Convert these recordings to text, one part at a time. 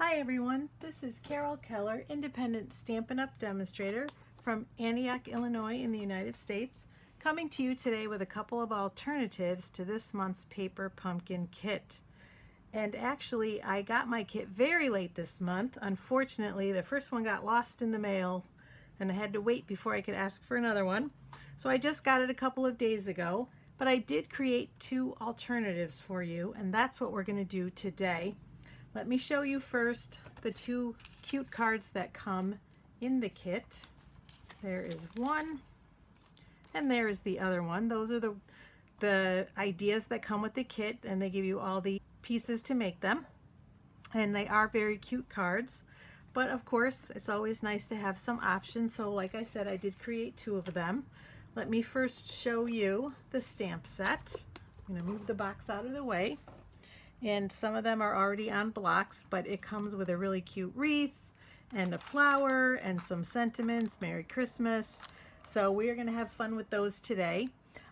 Hi everyone, this is Carol Keller, independent Stampin' Up! Demonstrator from Antioch, Illinois in the United States, coming to you today with a couple of alternatives to this month's paper pumpkin kit. And actually, I got my kit very late this month. Unfortunately, the first one got lost in the mail and I had to wait before I could ask for another one. So I just got it a couple of days ago, but I did create two alternatives for you, and that's what we're going to do today. Let me show you first the two cute cards that come in the kit. There is one, and there is the other one. Those are the ideas that come with the kit, and they give you all the pieces to make them. And they are very cute cards. But of course, it's always nice to have some options. So like I said, I did create two of them. Let me first show you the stamp set. I'm going to move the box out of the way. And some of them are already on blocks, but it comes with a really cute wreath and a flower and some sentiments, Merry Christmas. So we are going to have fun with those today.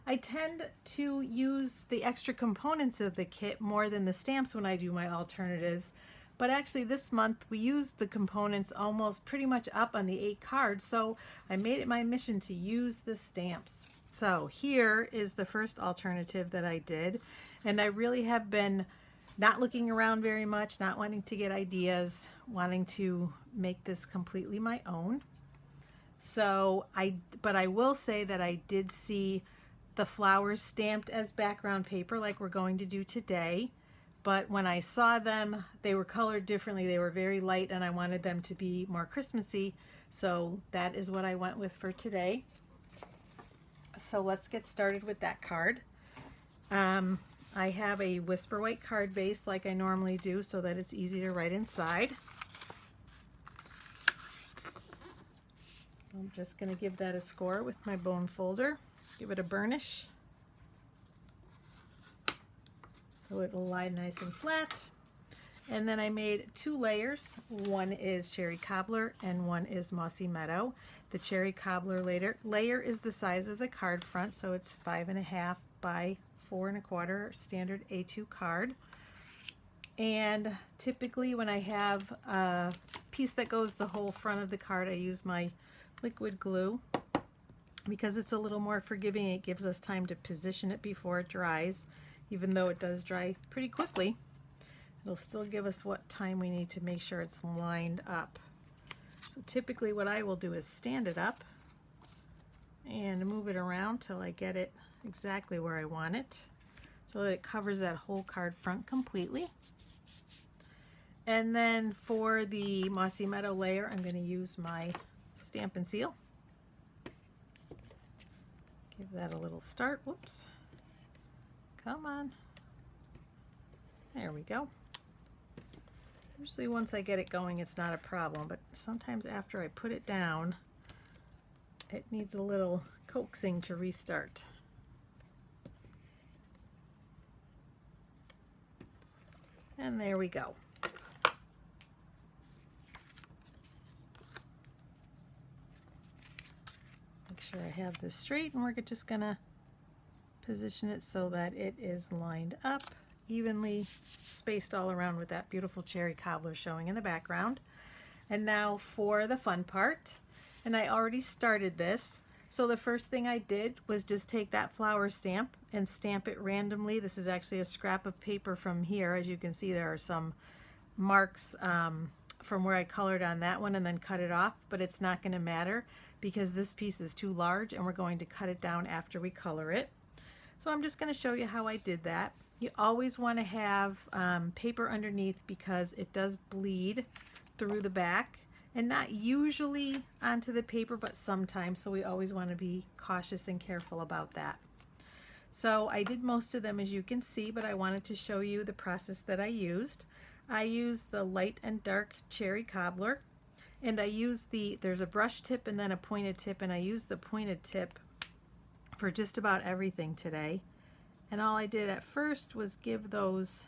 I tend to use the extra components of the kit more than the stamps when I do my alternatives. But actually this month we used the components almost pretty much up on the 8 cards, so I made it my mission to use the stamps. So here is the first alternative that I did, and I really have been not looking around very much, not wanting to get ideas, wanting to make this completely my own. So but I will say that I did see the flowers stamped as background paper like we're going to do today. But when I saw them, they were colored differently. They were very light and I wanted them to be more Christmassy. So that is what I went with for today. So let's get started with that card. I have a Whisper White card base like I normally do so that it's easy to write inside. I'm just going to give that a score with my bone folder. Give it a burnish so it'll lie nice and flat. And then I made 2 layers. One is Cherry Cobbler and one is Mossy Meadow. The Cherry Cobbler layer is the size of the card front, so it's 5.5 by 4 1/4 standard A2 card. And typically when I have a piece that goes the whole front of the card, I use my liquid glue because it's a little more forgiving. It gives us time to position it before it dries. Even though it does dry pretty quickly, it'll still give us what time we need to make sure it's lined up. So typically what I will do is stand it up and move it around till I get it exactly where I want it so that it covers that whole card front completely. And then for the Mossy Meadow layer, I'm going to use my Stampin' Seal. Give that a little start. Whoops. Come on. There we go. Usually once I get it going, it's not a problem, but sometimes after I put it down, it needs a little coaxing to restart. And there we go. Make sure I have this straight, and we're just gonna position it so that it is lined up evenly, spaced all around with that beautiful Cherry Cobbler showing in the background. And now for the fun part, and I already started this. So the first thing I did was just take that flower stamp and stamp it randomly. This is actually a scrap of paper from here. As you can see, there are some marks from where I colored on that one and then cut it off, but it's not going to matter because this piece is too large and we're going to cut it down after we color it. So I'm just going to show you how I did that. You always want to have paper underneath because it does bleed through the back, and not usually onto the paper, but sometimes, so we always want to be cautious and careful about that. So I did most of them, as you can see, but I wanted to show you the process that I used. I used the light and dark Cherry Cobbler, and I used there's a brush tip and then a pointed tip, and I used the pointed tip for just about everything today. And all I did at first was give those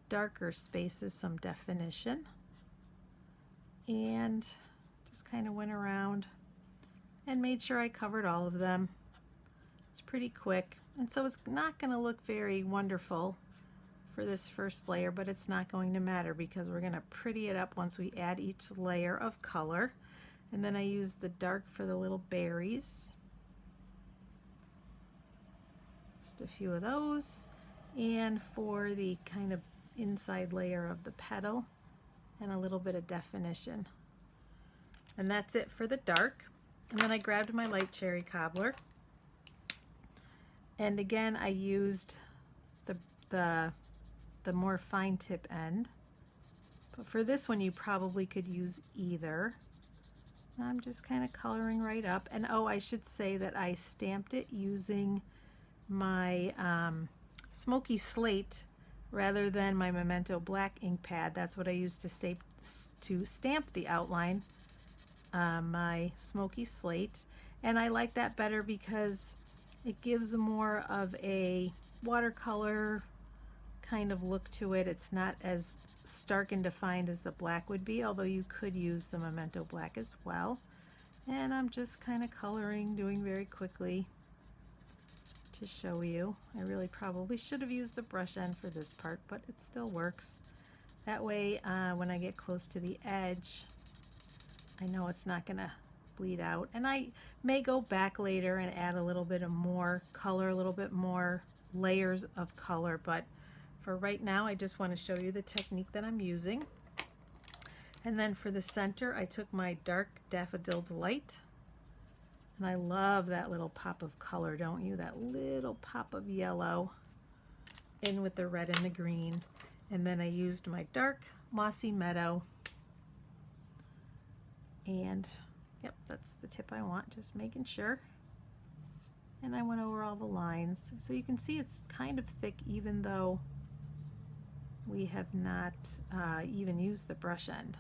darker spaces some definition and just kind of went around and made sure I covered all of them. It's pretty quick, and so it's not going to look very wonderful for this first layer, but it's not going to matter because we're going to pretty it up once we add each layer of color. And then I use the dark for the little berries. Just a few of those. And for the kind of inside layer of the petal, and a little bit of definition. And that's it for the dark. And then I grabbed my light cherry cobbler. And again, I used the more fine tip end. But for this one, you probably could use either. I'm just kind of coloring right up. And oh, I should say that I stamped it using my smoky slate rather than my Memento black ink pad. That's what I used to stamp the outline, my smoky slate. And I like that better because it gives more of a watercolor kind of look to it. It's not as stark and defined as the black would be, although you could use the Memento black as well. And I'm just kind of coloring, doing very quickly to show you. I really probably should have used the brush end for this part, but it still works. That way, when I get close to the edge, I know it's not gonna bleed out. And I may go back later and add a little bit of more color, a little bit more layers of color, but for right now, I just want to show you the technique that I'm using. And then for the center, I took my dark Daffodil Delight. And I love that little pop of color, don't you? That little pop of yellow in with the red and the green. And then I used my dark Mossy Meadow. And yep, that's the tip I want, just making sure. And I went over all the lines. So you can see it's kind of thick even though we have not even used the brush end.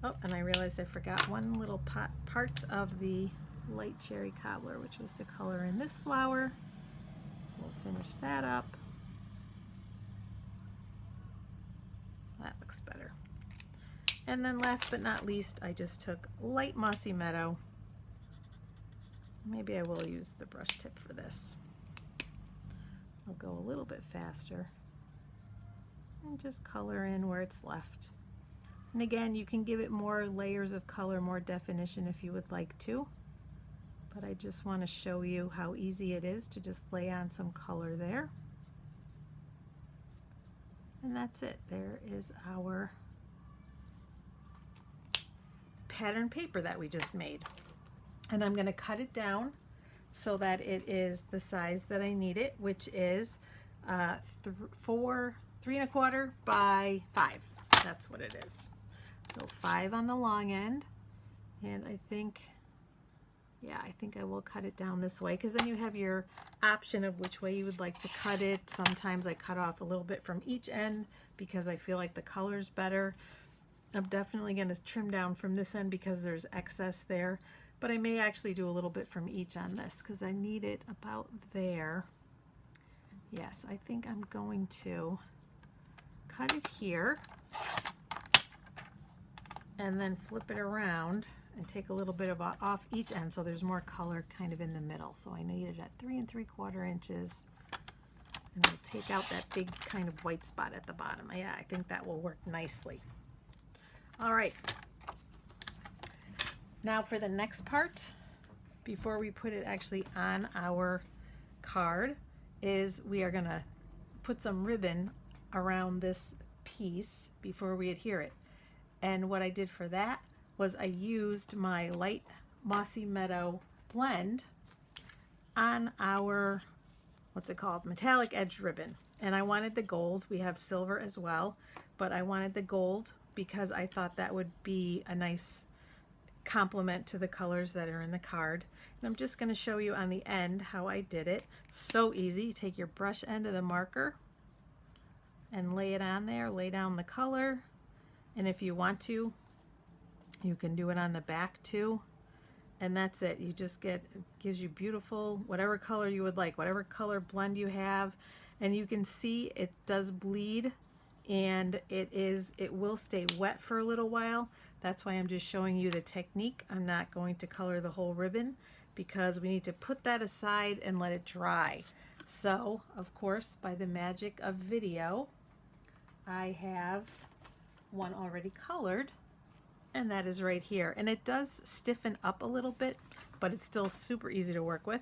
Oh, and I realized I forgot one little part of the light cherry cobbler, which was to color in this flower. So we'll finish that up. That looks better. And then last but not least, I just took light Mossy Meadow. Maybe I will use the brush tip for this. I'll go a little bit faster and just color in where it's left. And again, you can give it more layers of color, more definition if you would like to. But I just want to show you how easy it is to just lay on some color there. And that's it. There is our pattern paper that we just made. And I'm going to cut it down so that it is the size that I need it, which is 3 1/4 by 5. That's what it is. So 5 on the long end, and I think I will cut it down this way because then you have your option of which way you would like to cut it. Sometimes I cut off a little bit from each end because I feel like the color's better. I'm definitely going to trim down from this end because there's excess there, but I may actually do a little bit from each on this because I need it about there. Yes, I think I'm going to cut it here and then flip it around and take a little bit of off each end so there's more color kind of in the middle. So I need it at 3 3/4 inches, and I'll take out that big kind of white spot at the bottom. Yeah, I think that will work nicely. All right, now for the next part, before we put it actually on our card, is we are gonna put some ribbon around this piece before we adhere it. And what I did for that was I used my light Mossy Meadow blend on our, what's it called, metallic edge ribbon. And I wanted the gold. We have silver as well, but I wanted the gold because I thought that would be a nice complement to the colors that are in the card. And I'm just going to show you on the end how I did it. So easy. You take your brush end of the marker and lay it on there, lay down the color, and if you want to, you can do it on the back too, and that's it. You just it gives you beautiful, whatever color you would like, whatever color blend you have, and you can see it does bleed, and it will stay wet for a little while. That's why I'm just showing you the technique. I'm not going to color the whole ribbon because we need to put that aside and let it dry. So, of course, by the magic of video, I have one already colored, and that is right here. And it does stiffen up a little bit, but it's still super easy to work with.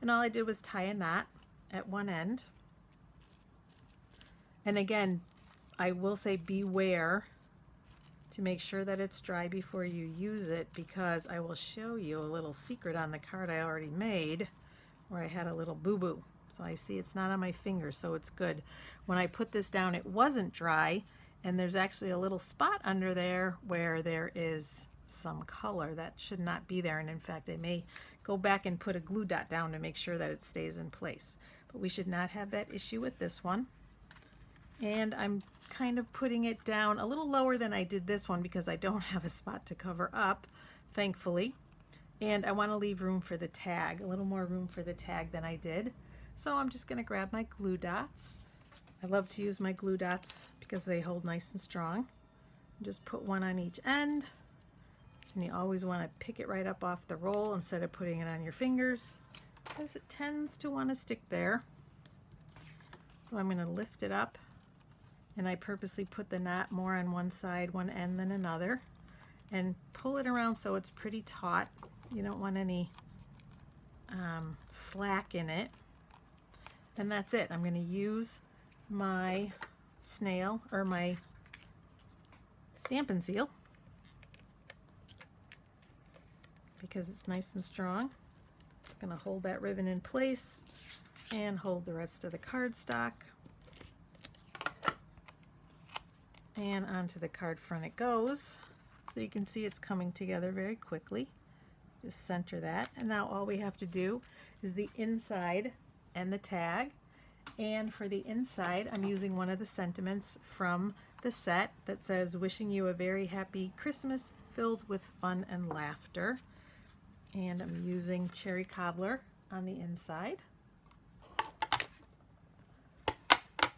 And all I did was tie a knot at one end. And again, I will say beware to make sure that it's dry before you use it, because I will show you a little secret on the card I already made where I had a little boo-boo. So I see it's not on my finger, so it's good. When I put this down, it wasn't dry, and there's actually a little spot under there where there is some color that should not be there. And in fact, I may go back and put a glue dot down to make sure that it stays in place. But we should not have that issue with this one. And I'm kind of putting it down a little lower than I did this one because I don't have a spot to cover up, thankfully. And I want to leave room for the tag, a little more room for the tag than I did. So I'm just going to grab my glue dots. I love to use my glue dots because they hold nice and strong. Just put one on each end. And you always want to pick it right up off the roll instead of putting it on your fingers, because it tends to want to stick there. So I'm going to lift it up. And I purposely put the knot more on one side, one end than another, and pull it around so it's pretty taut. You don't want any slack in it. And that's it. I'm going to use my snail, or my Stampin' Seal, because it's nice and strong. It's going to hold that ribbon in place and hold the rest of the cardstock. And onto the card front it goes. So you can see it's coming together very quickly. Just center that. And now all we have to do is the inside and the tag. And for the inside, I'm using one of the sentiments from the set that says, "Wishing you a very happy Christmas filled with fun and laughter." And I'm using cherry cobbler on the inside.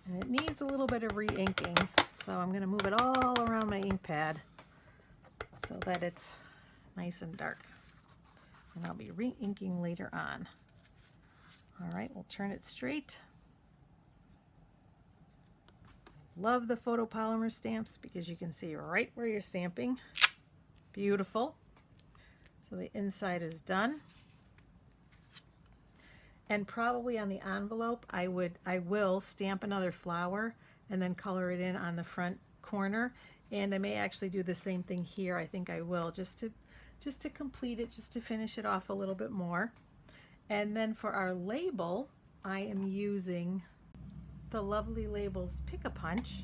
And it needs a little bit of re-inking. So I'm going to move it all around my ink pad so that it's nice and dark. And I'll be re-inking later on. All right, we'll turn it straight. Love the photopolymer stamps because you can see right where you're stamping. Beautiful. So the inside is done. And probably on the envelope, I will stamp another flower and then color it in on the front corner. And I may actually do the same thing here. I think I will, just to complete it, just to finish it off a little bit more. And then for our label, I am using the Lovely Labels Pick-a-Punch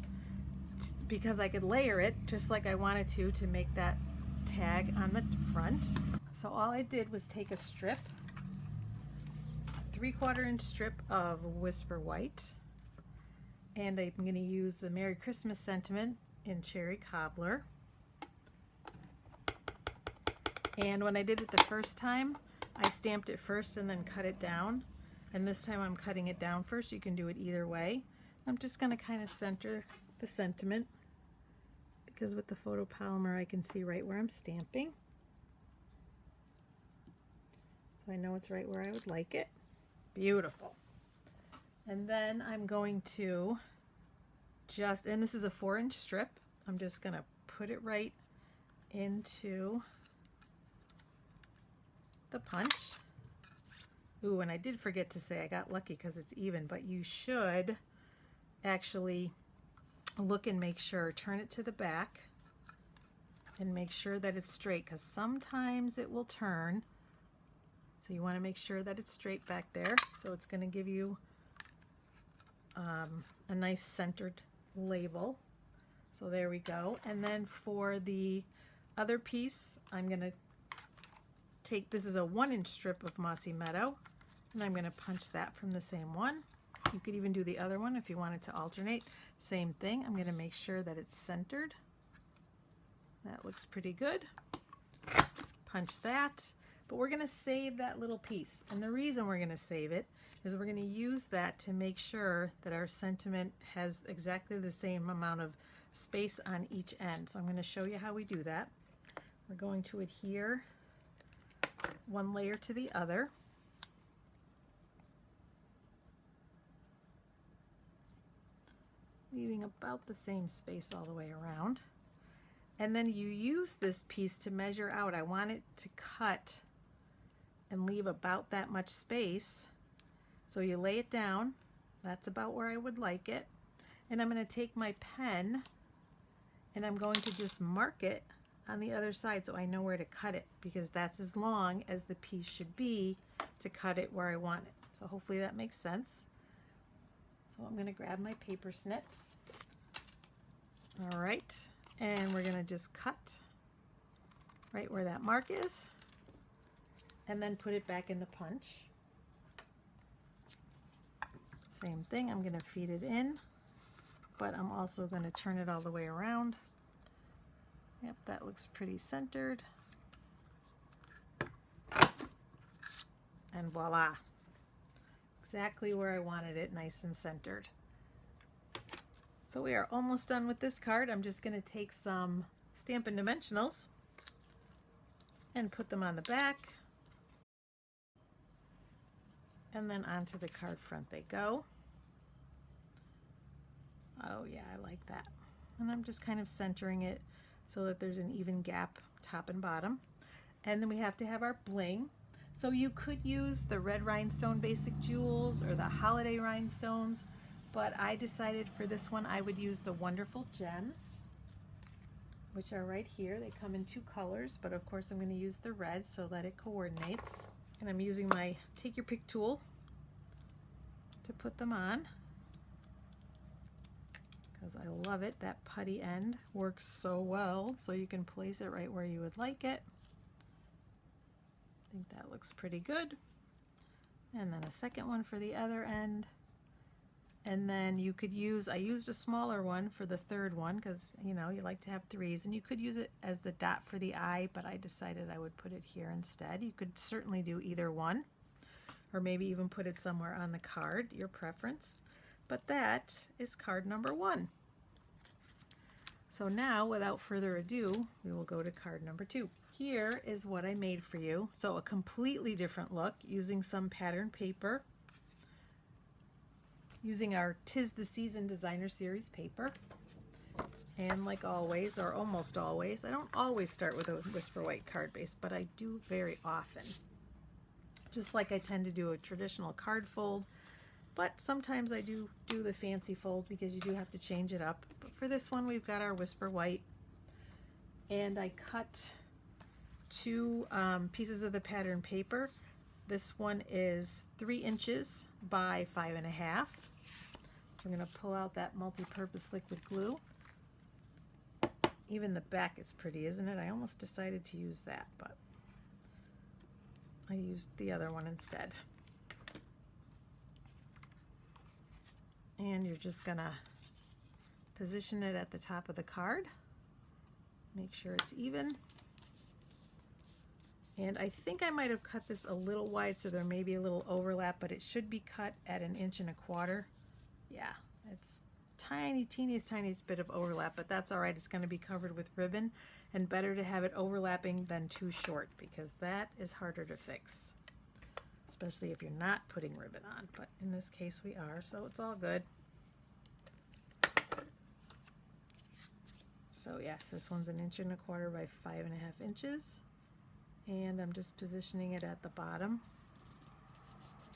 because I could layer it just like I wanted to make that tag on the front. So all I did was take a strip, a 3/4 inch strip of Whisper White, and I'm going to use the Merry Christmas sentiment in cherry cobbler. And when I did it the first time, I stamped it first and then cut it down. And this time I'm cutting it down first. You can do it either way. I'm just going to kind of center the sentiment because with the photopolymer I can see right where I'm stamping. So I know it's right where I would like it. Beautiful. And then I'm going to and this is a 4-inch strip, I'm just going to put it right into the punch. Ooh, and I did forget to say I got lucky because it's even, but you should actually look and make sure, turn it to the back and make sure that it's straight, because sometimes it will turn. So you want to make sure that it's straight back there. So it's going to give you a nice centered label. So there we go. And then for the other piece, I'm going to take, this is a 1-inch strip of Mossy Meadow, and I'm going to punch that from the same one. You could even do the other one if you wanted to alternate. Same thing. I'm going to make sure that it's centered. That looks pretty good. Punch that. But we're going to save that little piece. And the reason we're going to save it is we're going to use that to make sure that our sentiment has exactly the same amount of space on each end. So I'm going to show you how we do that. We're going to adhere one layer to the other. leaving about the same space all the way around. And then you use this piece to measure out. I want it to cut and leave about that much space. So you lay it down. That's about where I would like it. And I'm going to take my pen and I'm going to just mark it on the other side so I know where to cut it, because that's as long as the piece should be to cut it where I want it. So hopefully that makes sense. So I'm going to grab my paper snips. All right, and we're going to just cut right where that mark is and then put it back in the punch. Same thing, I'm going to feed it in, but I'm also going to turn it all the way around. Yep, that looks pretty centered. And voila, exactly where I wanted it, nice and centered. So we are almost done with this card. I'm just going to take some Stampin' Dimensionals and put them on the back. And then onto the card front they go. Oh yeah, I like that. And I'm just kind of centering it so that there's an even gap top and bottom. And then we have to have our bling. So you could use the red rhinestone basic jewels or the holiday rhinestones, but I decided for this one I would use the wonderful gems, which are right here. They come in 2 colors, but of course I'm going to use the red so that it coordinates. And I'm using my take your pick tool to put them on, because I love it. That putty end works so well, so you can place it right where you would like it. I think that looks pretty good. And then a second one for the other end. And then you could use, I used a smaller one for the third one because, you know, you like to have 3s, and you could use it as the dot for the eye, but I decided I would put it here instead. You could certainly do either one, or maybe even put it somewhere on the card, your preference. But that is card number 1. So now, without further ado, we will go to card number 2. Here is what I made for you. So a completely different look using some pattern paper, using our 'Tis the Season Designer Series paper. And like always, or almost always, I don't always start with a Whisper White card base, but I do very often. Just like I tend to do a traditional card fold, but sometimes I do the fancy fold because you do have to change it up. But for this one, we've got our Whisper White, and I cut 2 pieces of the pattern paper. This one is 3 inches by 5.5. I'm going to pull out that multi-purpose liquid glue. Even the back is pretty, isn't it? I almost decided to use that, but I used the other one instead. And you're just going to position it at the top of the card. Make sure it's even. And I think I might have cut this a little wide, so there may be a little overlap, but it should be cut at 1 1/4 inches. Yeah, it's teeniest bit of overlap, but that's all right. It's going to be covered with ribbon, and better to have it overlapping than too short, because that is harder to fix, especially if you're not putting ribbon on. But in this case we are, so it's all good. So yes, this one's 1 1/4 inches by 5.5 inches. And I'm just positioning it at the bottom.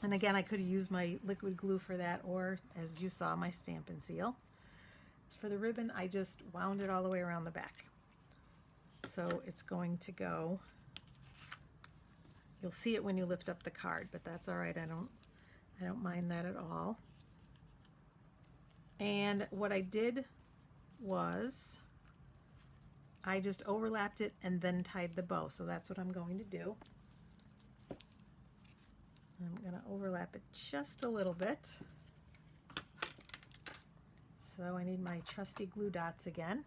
And again, I could use my liquid glue for that, or as you saw, my Stampin' Seal. As for the ribbon, I just wound it all the way around the back. So it's going to go, you'll see it when you lift up the card, but that's all right. I don't mind that at all. And what I did was I just overlapped it and then tied the bow. So that's what I'm going to do. I'm going to overlap it just a little bit. So I need my trusty glue dots again.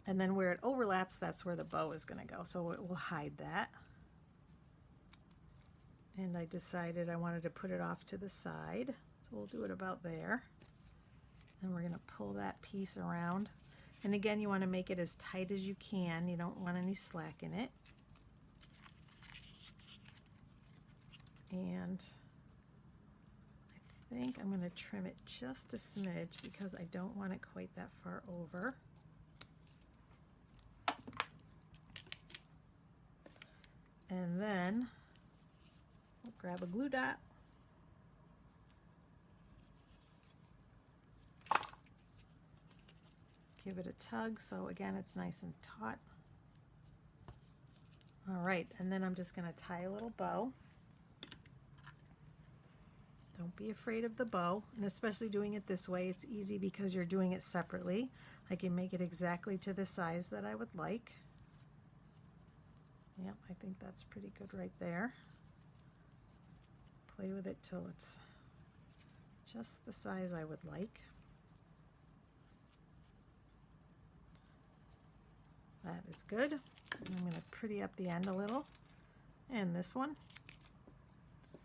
And then where it overlaps, that's where the bow is going to go. So it will hide that. And I decided I wanted to put it off to the side. So we'll do it about there. And we're going to pull that piece around. And again, you want to make it as tight as you can. You don't want any slack in it. And I think I'm going to trim it just a smidge because I don't want it quite that far over. And then we'll grab a glue dot. Give it a tug so again it's nice and taut. All right, and then I'm just going to tie a little bow. Don't be afraid of the bow, and especially doing it this way, it's easy because you're doing it separately. I can make it exactly to the size that I would like. Yep, I think that's pretty good right there. Play with it till it's just the size I would like. That is good. I'm going to pretty up the end a little. And this one.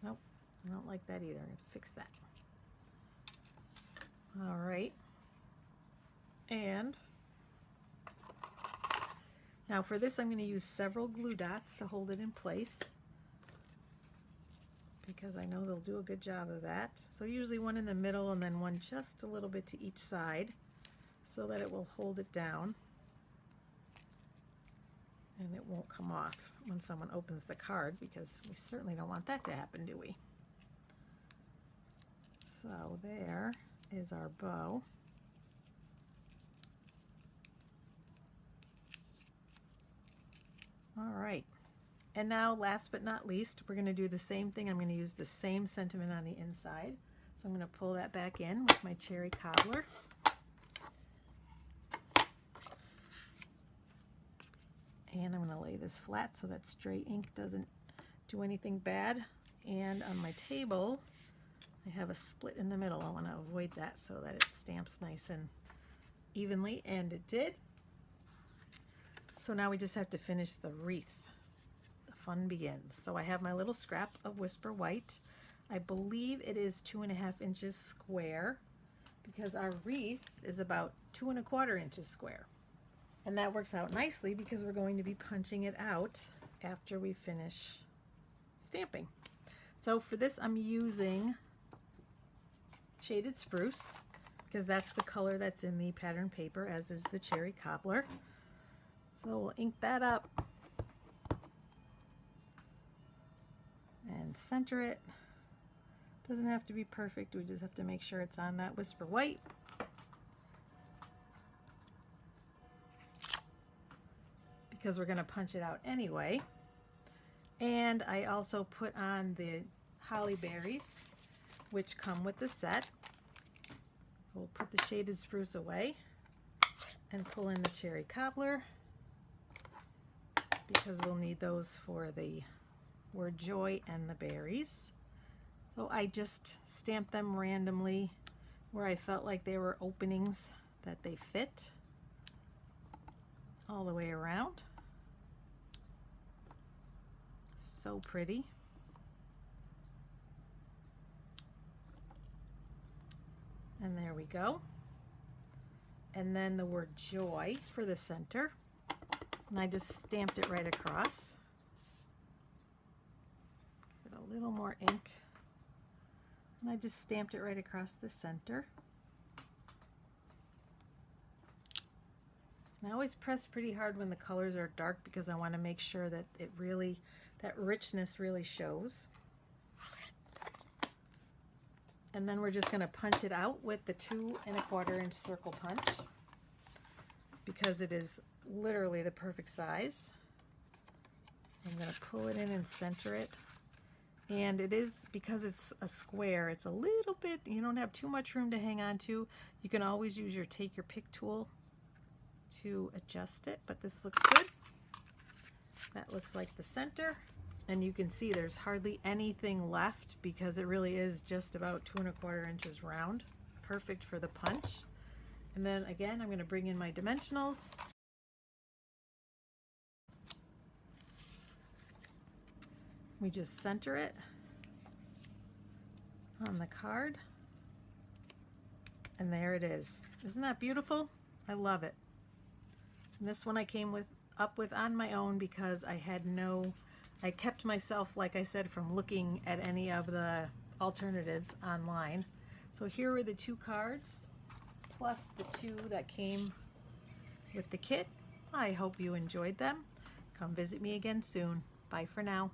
Nope, I don't like that either. I'm going to fix that. All right. And now for this, I'm going to use several glue dots to hold it in place, because I know they'll do a good job of that. So usually one in the middle and then one just a little bit to each side so that it will hold it down and it won't come off when someone opens the card, because we certainly don't want that to happen, do we? So there is our bow. All right, and now last but not least, we're going to do the same thing. I'm going to use the same sentiment on the inside. So I'm going to pull that back in with my cherry cobbler. And I'm going to lay this flat so that stray ink doesn't do anything bad. And on my table, I have a split in the middle. I want to avoid that so that it stamps nice and evenly, and it did. So now we just have to finish the wreath. The fun begins. So I have my little scrap of Whisper White. I believe it is 2.5 inches square, because our wreath is about 2.25 inches square. And that works out nicely because we're going to be punching it out after we finish stamping. So for this, I'm using shaded spruce because that's the color that's in the pattern paper, as is the cherry cobbler. So we'll ink that up and center it. Doesn't have to be perfect, we just have to make sure it's on that Whisper White. Because we're going to punch it out anyway. And I also put on the holly berries, which come with the set. We'll put the shaded spruce away and pull in the cherry cobbler, because we'll need those for the word joy and the berries. So I just stamped them randomly where I felt like there were openings that they fit all the way around. So pretty. And there we go. And then the word joy for the center. And I just stamped it right across. Get a little more ink. And I just stamped it right across the center. And I always press pretty hard when the colors are dark because I want to make sure that it really, that richness really shows. And then we're just going to punch it out with the 2.25 inch circle punch, because it is literally the perfect size. So I'm going to pull it in and center it. And it is, because it's a square, it's a little bit, you don't have too much room to hang on to. You can always use your take your pick tool to adjust it, but this looks good. That looks like the center. And you can see there's hardly anything left because it really is just about 2.25 inches round. Perfect for the punch. And then again, I'm going to bring in my dimensionals. We just center it on the card. And there it is. Isn't that beautiful? I love it. And this one I came up with on my own because I kept myself, like I said, from looking at any of the alternatives online. So here are the 2 cards, plus the 2 that came with the kit. I hope you enjoyed them. Come visit me again soon. Bye for now.